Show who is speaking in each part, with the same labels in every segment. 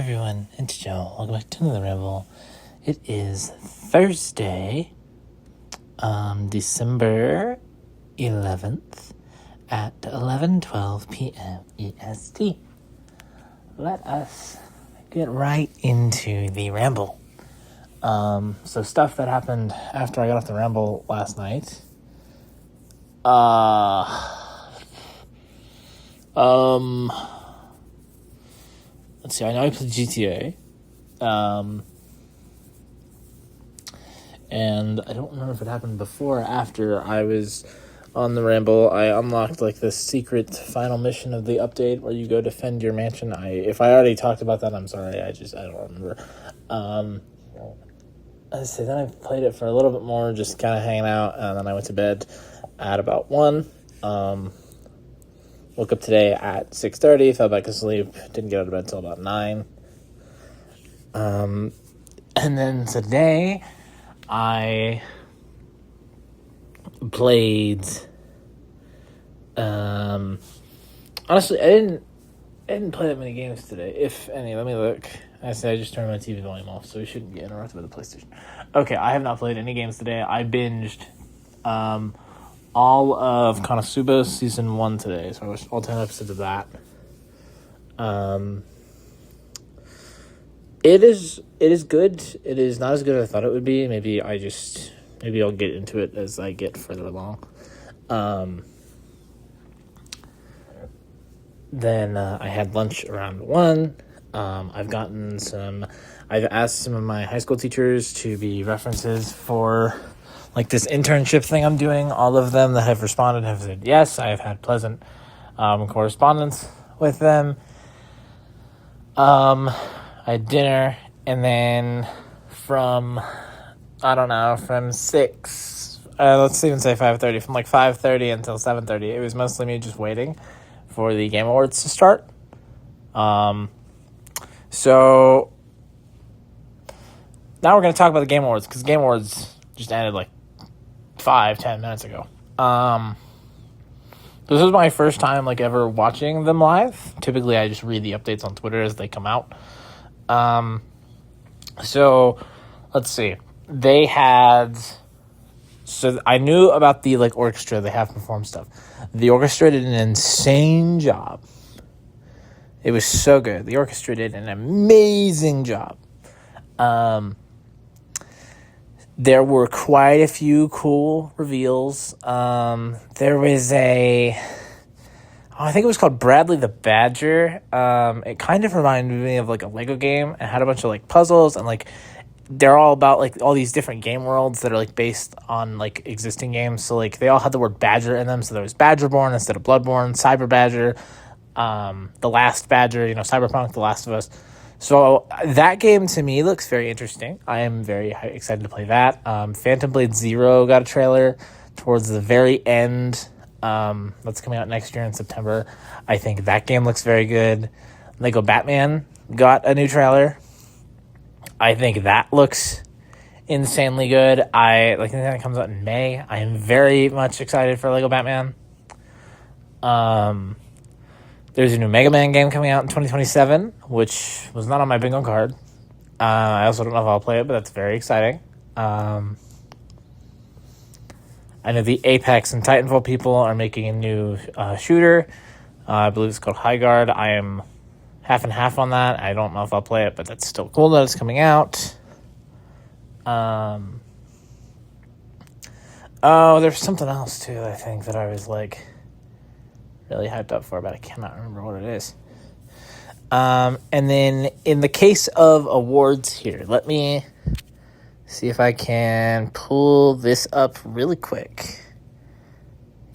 Speaker 1: everyone, it's Joe. Welcome back to another Ramble. It is Thursday, December 11th at 11:12 p.m. EST. Let us get right into the Ramble. So stuff that happened after I got off the Ramble last night. Let's see, I know I played GTA. And I don't remember if it happened before or after I was on the Ramble. I unlocked this secret final mission of the update where you go defend your mansion. If I already talked about that, I'm sorry. I don't remember. Then I played it for a little bit more, just kind of hanging out, and then I went to bed at about 1. Woke up today at 6:30, fell back asleep, didn't get out of bed until about 9. And then today, I played, honestly, I didn't play that many games today, if any. Let me look. I just turned my TV volume off, so we shouldn't get interrupted by the PlayStation. Okay, I have not played any games today. I binged, all of Konosuba Season 1 today, so I watched all 10 episodes of that. It is good. It is not as good as I thought it would be. Maybe I'll get into it as I get further along. Then I had lunch around 1. I've asked some of my high school teachers to be references for this internship thing I'm doing. All of them that have responded have said yes. I have had pleasant correspondence with them. I had dinner, and then from 6, let's even say 5:30, from 5:30 until 7:30, it was mostly me just waiting for the Game Awards to start. So now we're going to talk about the Game Awards, because Game Awards just ended 5-10 minutes ago. This is my first time ever watching them live. Typically I just read the updates on Twitter as they come out. So let's see. So I knew about the orchestra. They have performed stuff. The orchestra did an insane job. It was so good. The orchestra did an amazing job. There were quite a few cool reveals. There was I think it was called Bradley the Badger. It kind of reminded me of a Lego game. It had a bunch of puzzles, and they're all about all these different game worlds that are based on existing games. So they all had the word Badger in them. So there was Badgerborn instead of Bloodborne, Cyber Badger, The Last Badger, Cyberpunk, The Last of Us. So that game to me looks very interesting. I am very excited to play that. Phantom Blade Zero got a trailer towards the very end. That's coming out next year in September. I think that game looks very good. Lego Batman got a new trailer. I think that looks insanely good. I think that comes out in May. I am very much excited for Lego Batman. There's a new Mega Man game coming out in 2027, which was not on my bingo card. I also don't know if I'll play it, but that's very exciting. I know the Apex and Titanfall people are making a new shooter. I believe it's called High Guard. I am half and half on that. I don't know if I'll play it, but that's still cool that it's coming out. There's something else too, I think, that I was really hyped up for, but I cannot remember what it is. And then in the case of awards here, let me see if I can pull this up really quick.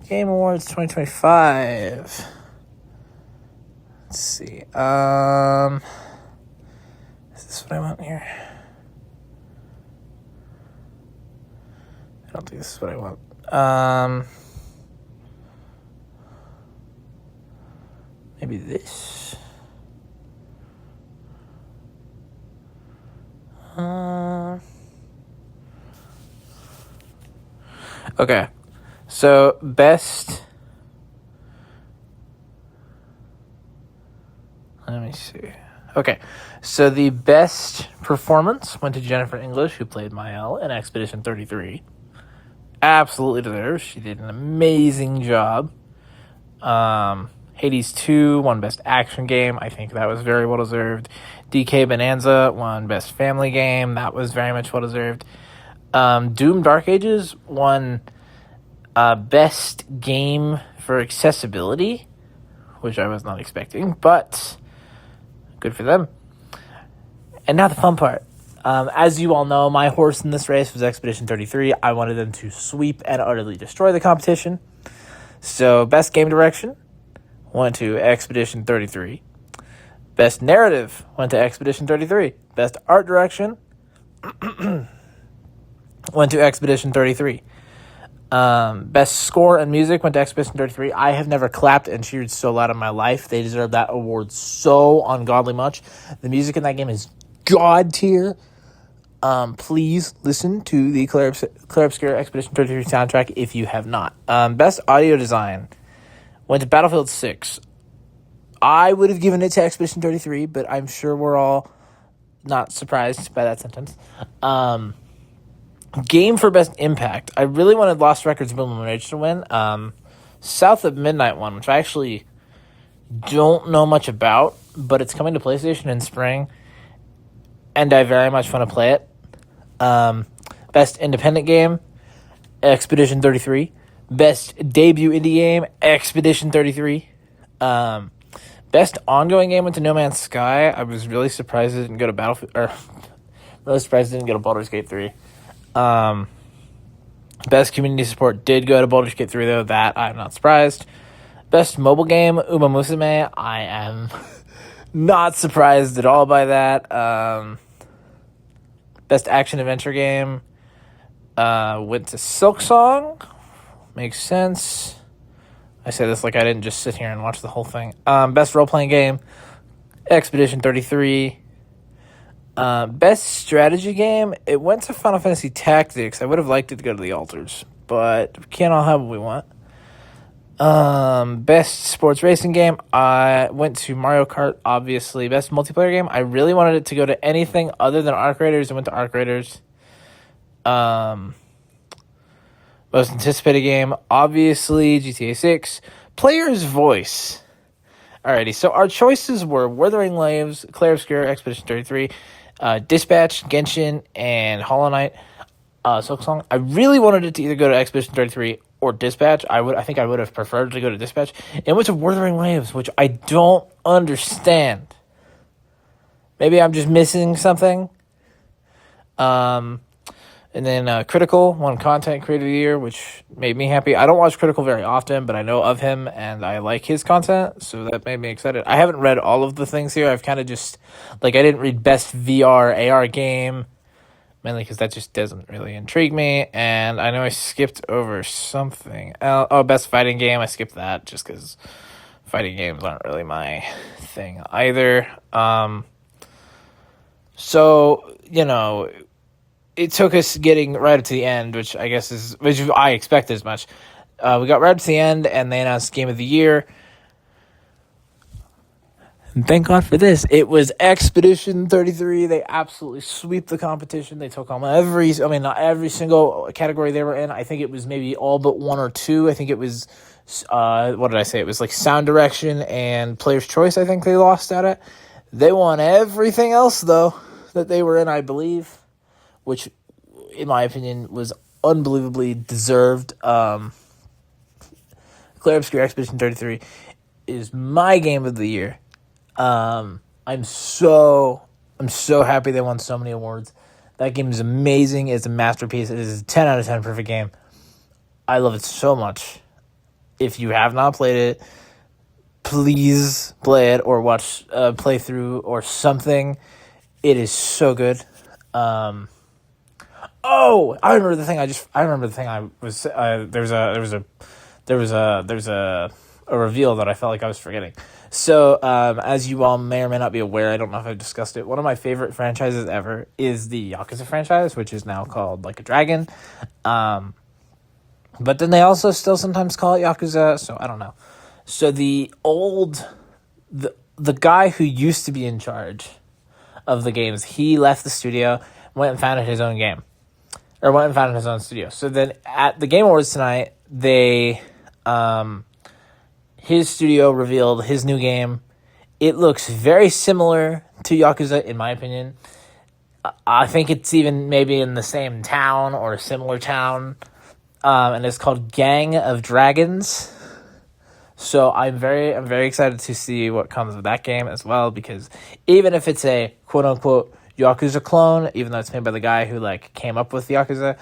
Speaker 1: Game Awards 2025. Let's see. Is this what I want here? I don't think this is what I want. Maybe this. Okay. So, best Let me see. Okay, so the best performance went to Jennifer English, who played Mael in Expedition 33. Absolutely deserved. She did an amazing job. Hades 2 won Best Action Game. I think that was very well deserved. DK Bonanza won Best Family Game. That was very much well deserved. Doom Dark Ages won Best Game for Accessibility, which I was not expecting, but good for them. And now the fun part. As you all know, my horse in this race was Expedition 33. I wanted them to sweep and utterly destroy the competition. So, Best Game Direction went to Expedition 33. Best Narrative went to Expedition 33. Best Art Direction went to Expedition 33. Best Score and Music went to Expedition 33. I have never clapped and cheered so loud in my life. They deserve that award so ungodly much. The music in that game is god tier. Please listen to the Claire Obscura Expedition 33 soundtrack if you have not. Best Audio Design went to Battlefield 6. I would have given it to Expedition 33, but I'm sure we're all not surprised by that sentence. Game for Best Impact. I really wanted Lost Records Minimum Wage to win. South of Midnight one, which I actually don't know much about, but it's coming to PlayStation in spring, and I very much want to play it. Best Independent Game, Expedition 33. Best Debut Indie Game, Expedition 33. Best Ongoing Game went to No Man's Sky. I was really surprised it didn't go to Battlefield, or really surprised it didn't go to Baldur's Gate 3. Best Community Support did go to Baldur's Gate 3, though. That I'm not surprised. Best Mobile Game, Uma Musume. I am not surprised at all by that. Best Action Adventure Game went to Silksong. Makes sense. I say this like I didn't just sit here and watch the whole thing. Best Role-Playing Game, Expedition 33. Best Strategy Game, it went to Final Fantasy Tactics. I would have liked it to go to the Altars, but we can't all have what we want. Best Sports Racing Game, I went to Mario Kart, obviously. Best Multiplayer Game, I really wanted it to go to anything other than Arc Raiders. It went to Arc Raiders. Most Anticipated Game, obviously, GTA 6. Player's Voice. Alrighty, so our choices were Wuthering Waves, Claire Obscura, Expedition 33, Dispatch, Genshin, and Hollow Knight, Silksong. I really wanted it to either go to Expedition 33 or Dispatch. I think I would have preferred to go to Dispatch. It went to Wuthering Waves, which I don't understand. Maybe I'm just missing something. And then Critical won Content Creator of the Year, which made me happy. I don't watch Critical very often, but I know of him, and I like his content, so that made me excited. I haven't read all of the things here. I've kind of just, I didn't read Best VR AR Game, mainly because that just doesn't really intrigue me, and I know I skipped over something. Best Fighting Game, I skipped that, just because fighting games aren't really my thing either. So, it took us getting right up to the end, which I guess which I expected as much. We got right up to the end, and they announced Game of the Year. And thank God for this. It was Expedition 33. They absolutely sweep the competition. They took on not every single category they were in. I think it was maybe all but one or two. I think it was, what did I say? It was like Sound Direction and Player's Choice, I think they lost at it. They won everything else, though, that they were in, I believe, which, in my opinion, was unbelievably deserved. Claire Obscura Expedition 33 is my game of the year. I'm so happy they won so many awards. That game is amazing. It's a masterpiece. It is a 10 out of 10 perfect game. I love it so much. If you have not played it, please play it or watch a playthrough or something. It is so good. I remember the thing. There's a reveal that I felt like I was forgetting. So, as you all may or may not be aware, I don't know if I've discussed it, one of my favorite franchises ever is the Yakuza franchise, which is now called Like a Dragon. But then they also still sometimes call it Yakuza, so I don't know. So the the guy who used to be in charge of the games, he left the studio, went and founded his own game, or went and founded his own studio. So then at the Game Awards tonight, his studio revealed his new game. It looks very similar to Yakuza, in my opinion. I think it's even maybe in the same town or a similar town, and it's called Gang of Dragons. So I'm very excited to see what comes of that game as well, because even if it's a quote unquote Yakuza clone, even though it's made by the guy who came up with Yakuza,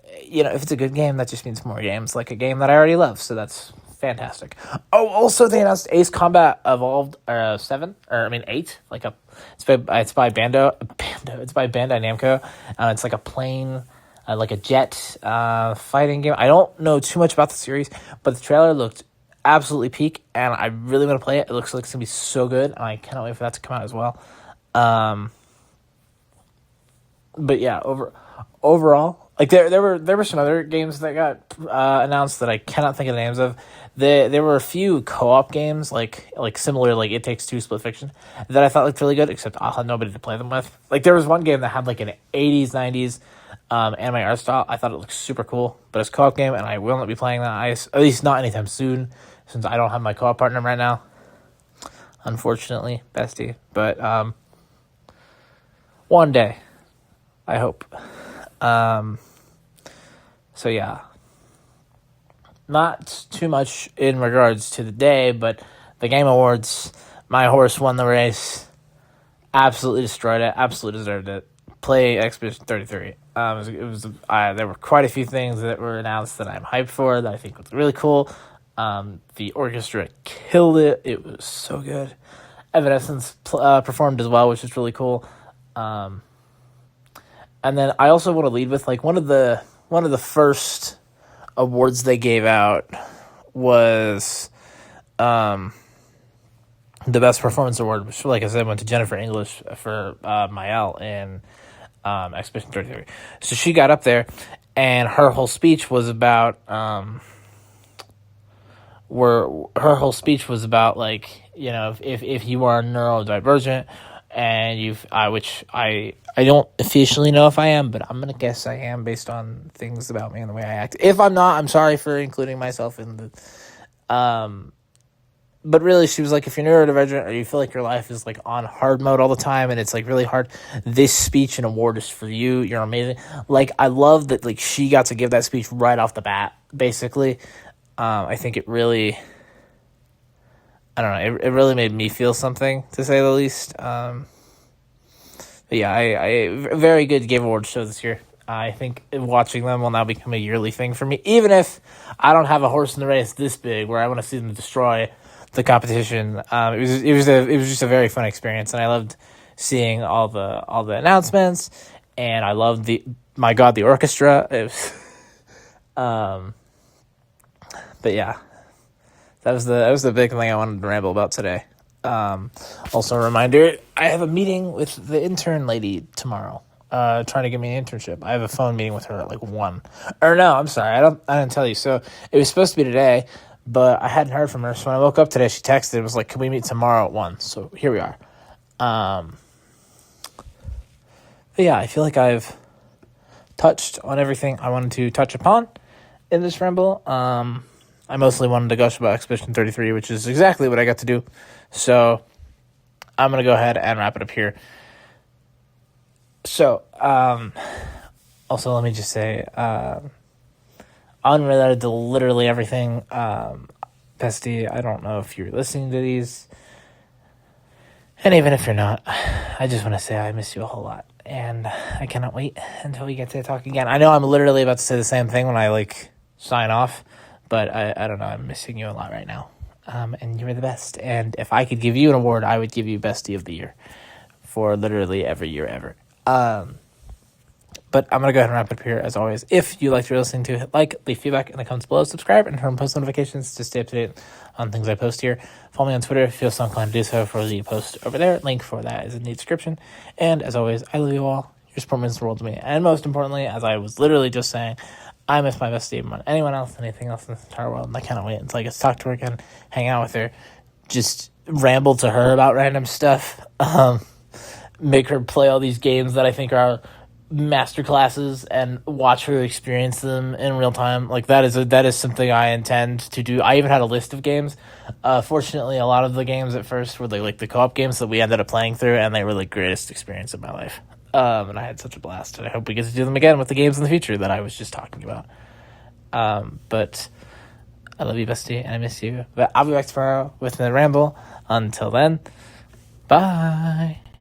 Speaker 1: if it's a good game, that just means more games, like a game that I already love. So that's fantastic. Oh, also they announced Ace Combat Evolved 8. It's by It's by Bandai Namco. It's like a plane, like a jet fighting game. I don't know too much about the series, but the trailer looked absolutely peak, and I really want to play it. It looks like it's gonna be so good, and I cannot wait for that to come out as well. But yeah, overall, there were some other games that got announced that I cannot think of the names of. There were a few co-op games like similar, It Takes Two, Split Fiction, that I thought looked really good, except I'll have nobody to play them with. There was one game that had an 80s 90s anime art style. I thought it looked super cool, but it's a co-op game, and I will not be playing that. At least not anytime soon, since I don't have my co-op partner right now. Unfortunately, bestie. But one day, I hope. So yeah, not too much in regards to the day, but the Game Awards, my horse won the race. Absolutely destroyed it. Absolutely deserved it. Play Expedition 33. There were quite a few things that were announced that I'm hyped for, that I think was really cool. The orchestra killed it. It was so good. Evanescence performed as well, which is really cool. And then I also want to lead with one of the first awards they gave out was the Best Performance Award, which, like I said, went to Jennifer English for Mael in Expedition 33. So she got up there, and her whole speech was about if you are neurodivergent, and which I don't officially know if I am, but I'm gonna guess I am based on things about me and the way I act. If I'm not, I'm sorry for including myself in the but really, she was like, if you're neurodivergent or you feel like your life is on hard mode all the time and it's really hard, this speech and award is for you. You're amazing. I love that she got to give that speech right off the bat, basically. I think it really, I don't know, it really made me feel something, to say the least. But yeah, I very good Game Awards show this year. I think watching them will now become a yearly thing for me, even if I don't have a horse in the race this big where I want to see them destroy the competition. It was just a very fun experience, and I loved seeing all the announcements, and I loved the orchestra. It was, but yeah, that was the big thing I wanted to ramble about today. Also a reminder, I have a meeting with the intern lady tomorrow, trying to get me an internship. I have a phone meeting with her at 1. Or no, I'm sorry, I didn't tell you. So it was supposed to be today, but I hadn't heard from her. So when I woke up today, she texted. It was can we meet tomorrow at 1? So here we are. But yeah, I feel like I've touched on everything I wanted to touch upon in this ramble. I mostly wanted to gush about Expedition 33, which is exactly what I got to do. So I'm going to go ahead and wrap it up here. So, also let me just say, unrelated to literally everything, Bestie, I don't know if you're listening to these, and even if you're not, I just want to say I miss you a whole lot, and I cannot wait until we get to talk again. I know I'm literally about to say the same thing when I sign off, but I don't know, I'm missing you a lot right now, and you're the best, and if I could give you an award, I would give you Bestie of the Year for literally every year ever. But I'm going to go ahead and wrap it up here, as always. If you liked what you're listening to, hit like, leave feedback in the comments below, subscribe, and turn on post notifications to stay up to date on things I post here. Follow me on Twitter if you feel so inclined to do so for the post over there. Link for that is in the description. And as always, I love you all. Your support means the world to me. And most importantly, as I was literally just saying, I miss my bestie more than anyone else, anything else in this entire world. And I cannot wait until I get to talk to her again, hang out with her, just ramble to her about random stuff. Make her play all these games that I think are master classes and watch her experience them in real time. Like that is something I intend to do. I even had a list of games. Fortunately, a lot of the games at first were like the co-op games that we ended up playing through, and they were the greatest experience of my life. And I had such a blast, and I hope we get to do them again with the games in the future that I was just talking about. But I love you, bestie, and I miss you. But I'll be back tomorrow with another ramble. Until then, bye.